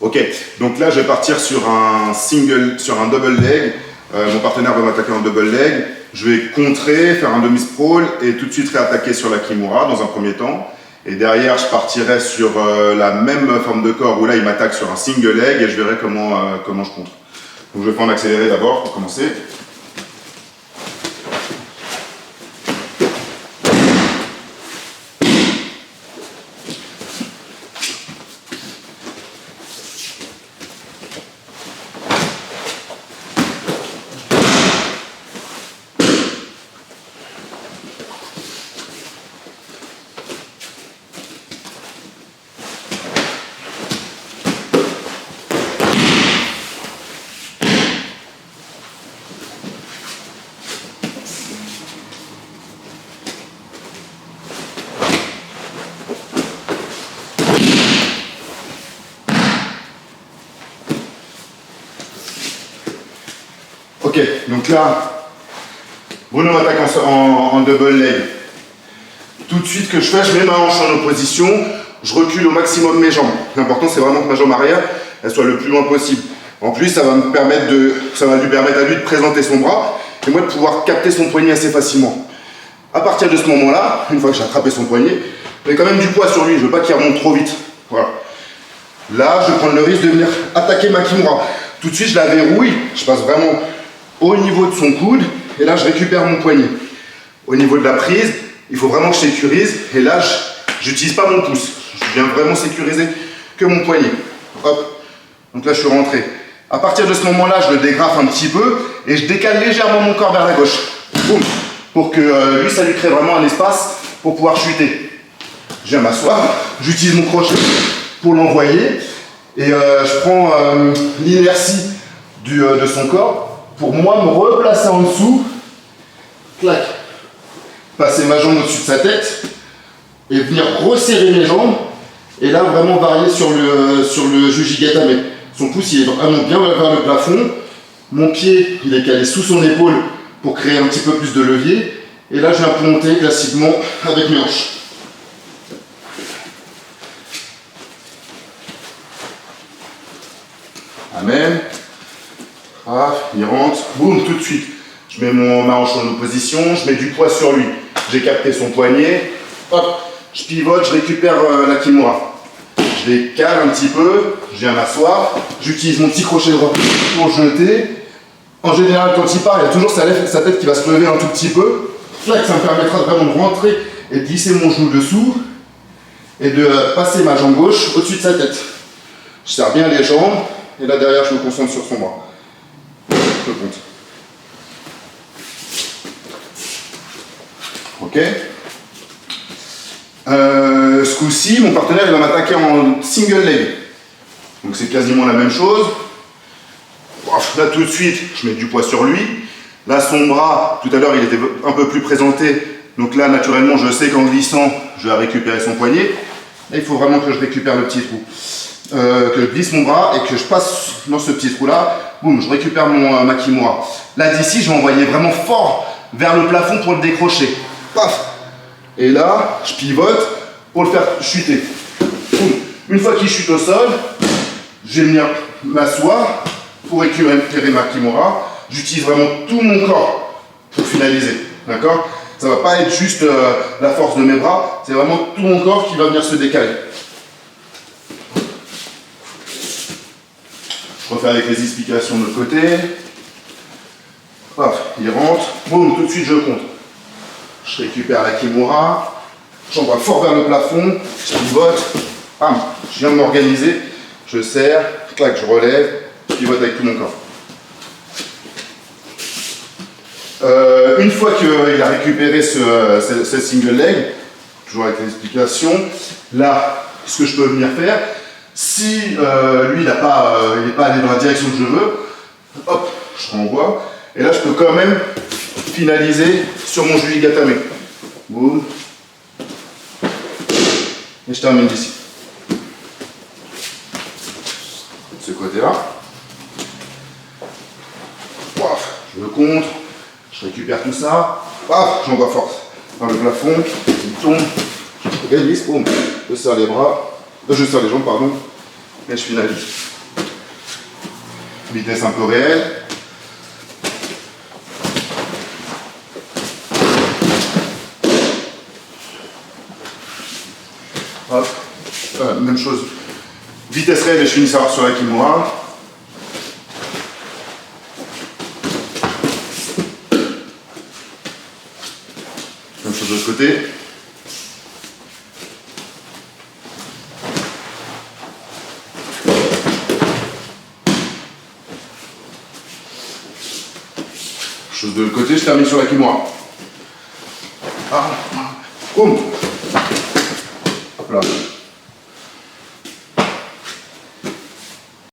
Ok, donc là je vais partir sur un double leg. Mon partenaire va m'attaquer en double leg. Je vais contrer, faire un demi-sprawl et tout de suite réattaquer sur la Kimura dans un premier temps. Et derrière, je partirai sur la même forme de corps où là il m'attaque sur un single leg et je verrai comment je contre. Donc je vais faire en accéléré d'abord pour commencer. Ok, donc là, Bruno m'attaque en double leg. Tout de suite que je fais, je mets ma hanche en opposition, je recule au maximum mes jambes. L'important c'est vraiment que ma jambe arrière, elle soit le plus loin possible. En plus, ça va lui permettre à lui de présenter son bras et moi de pouvoir capter son poignet assez facilement. À partir de ce moment-là, une fois que j'ai attrapé son poignet, j'ai quand même du poids sur lui, je veux pas qu'il remonte trop vite. Voilà. Là, je vais prendre le risque de venir attaquer ma Kimura. Tout de suite, je la verrouille, je passe vraiment au niveau de son coude, et là je récupère mon poignet. Au niveau de la prise, il faut vraiment que je sécurise, et là je n'utilise pas mon pouce. Je viens vraiment sécuriser que mon poignet. Hop, donc là je suis rentré. À partir de ce moment-là, je le dégrafe un petit peu, et je décale légèrement mon corps vers la gauche. Boum, pour que lui, ça lui crée vraiment un espace pour pouvoir chuter. Je viens m'asseoir, j'utilise mon crochet pour l'envoyer, et je prends l'inertie de son corps, pour moi me replacer en dessous, clac, passer ma jambe au-dessus de sa tête et venir resserrer mes jambes et là vraiment varier sur le Jujigatame. Son pouce il est vraiment bien vers le plafond, mon pied il est calé sous son épaule pour créer un petit peu plus de levier et là je viens monter classiquement avec mes hanches. Amen. Ah, il rentre, boum, tout de suite. Je mets ma hanche en opposition, je mets du poids sur lui. J'ai capté son poignet, hop, je pivote, je récupère la Kimura. Je les cale un petit peu, je viens m'asseoir, j'utilise mon petit crochet droit pour jeter. En général, quand il part, il y a toujours sa tête qui va se lever un tout petit peu. Là, ça me permettra vraiment de rentrer et de glisser mon genou dessous et de passer ma jambe gauche au-dessus de sa tête. Je serre bien les jambes et là derrière, je me concentre sur son bras. Je compte. Ok. Ce coup-ci, mon partenaire il va m'attaquer en single leg. Donc c'est quasiment la même chose. Là tout de suite, je mets du poids sur lui. Là son bras, tout à l'heure il était un peu plus présenté. Donc là naturellement je sais qu'en glissant, je vais récupérer son poignet. Là il faut vraiment que je récupère le petit trou. Que je glisse mon bras et que je passe dans ce petit trou là, boum, je récupère ma Kimura. Là d'ici, je vais envoyer vraiment fort vers le plafond pour le décrocher. Paf. Et là, je pivote pour le faire chuter. Boum. Une fois qu'il chute au sol, je vais venir m'asseoir pour récupérer ma Kimura. J'utilise vraiment tout mon corps pour finaliser. D'accord? Ça ne va pas être juste la force de mes bras, c'est vraiment tout mon corps qui va venir se décaler. Je refais avec les explications de l'autre côté. Hop, il rentre. Boum, tout de suite je compte. Je récupère la Kimura. J'envoie fort vers le plafond. Je pivote. Bam, je viens de m'organiser. Je serre. Clac, je relève. Je pivote avec tout mon corps. Une fois qu'il a récupéré ce single leg, toujours avec les explications, là, ce que je peux venir faire, si lui il n'est pas allé dans la direction que je veux, hop, je renvoie, et là je peux quand même finaliser sur mon Jujigatame. Boum. Et je termine d'ici. De ce côté-là. Je le contre, je récupère tout ça, j'envoie force dans le plafond, il tombe, je glisse, boum, je serre les bras, je serre les jambes, pardon, et je finalise. Vitesse un peu réelle. Hop. Même chose. Vitesse réelle et je finis ça sur la Kimura. Même chose de l'autre côté. Chose de l'autre côté, je termine sur la Kimura. Ah, boum. Hop là.